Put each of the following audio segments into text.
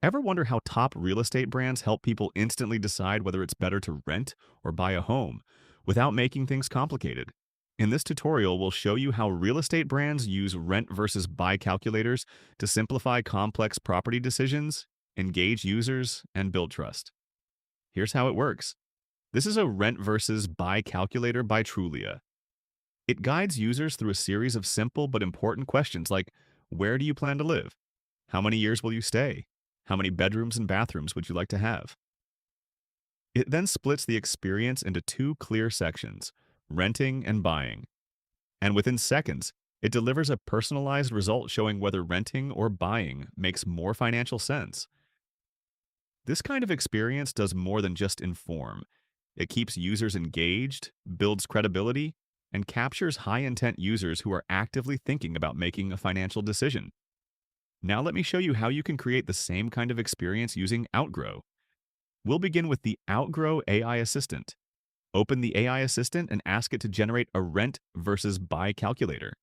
Ever wonder how top real estate brands help people instantly decide whether it's better to rent or buy a home without making things complicated? In this tutorial, we'll show you how real estate brands use rent versus buy calculators to simplify complex property decisions, engage users, and build trust. Here's how it works. This is a rent versus buy calculator by Trulia. It guides users through a series of simple but important questions like, where do you plan to live? How many years will you stay? How many bedrooms and bathrooms would you like to have? It then splits the experience into two clear sections, renting and buying. And within seconds, it delivers a personalized result showing whether renting or buying makes more financial sense. This kind of experience does more than just inform. It keeps users engaged, builds credibility, and captures high intent users who are actively thinking about making a financial decision. Now let me show you how you can create the same kind of experience using Outgrow. We'll begin with the Outgrow AI Assistant. Open the AI Assistant and ask it to generate a rent versus buy calculator.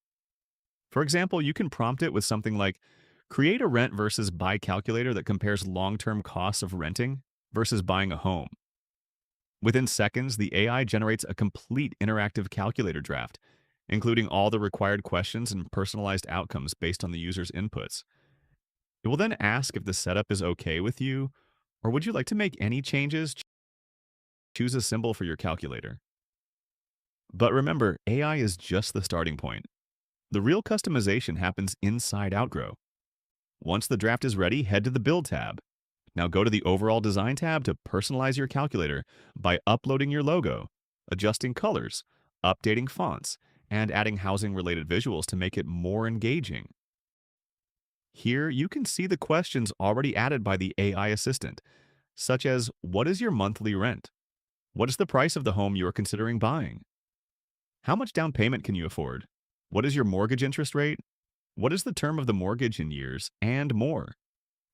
For example, you can prompt it with something like, create a rent versus buy calculator that compares long-term costs of renting versus buying a home. Within seconds, the AI generates a complete interactive calculator draft, including all the required questions and personalized outcomes based on the user's inputs. It will then ask if the setup is okay with you, or would you like to make any changes? Choose a symbol for your calculator. But remember, AI is just the starting point. The real customization happens inside Outgrow. Once the draft is ready, head to the Build tab. Now go to the Overall Design tab to personalize your calculator by uploading your logo, adjusting colors, updating fonts, and adding housing-related visuals to make it more engaging. Here, you can see the questions already added by the AI assistant, such as, what is your monthly rent? What is the price of the home you are considering buying? How much down payment can you afford? What is your mortgage interest rate? What is the term of the mortgage in years? And more.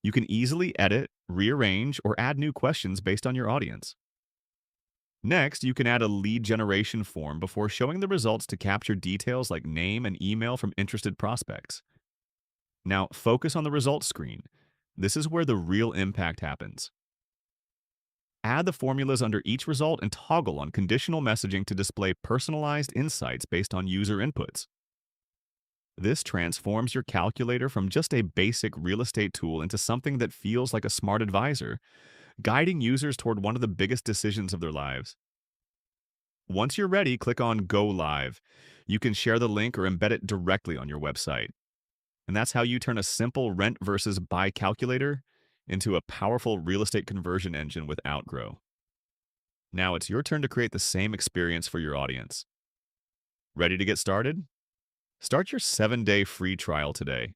You can easily edit, rearrange, or add new questions based on your audience. Next, you can add a lead generation form before showing the results to capture details like name and email from interested prospects. Now, focus on the results screen. This is where the real impact happens. Add the formulas under each result and toggle on conditional messaging to display personalized insights based on user inputs. This transforms your calculator from just a basic real estate tool into something that feels like a smart advisor, guiding users toward one of the biggest decisions of their lives. Once you're ready, click on Go Live. You can share the link or embed it directly on your website. And that's how you turn a simple rent versus buy calculator into a powerful real estate conversion engine with Outgrow. Now it's your turn to create the same experience for your audience. Ready to get started? Start your 7-day free trial today.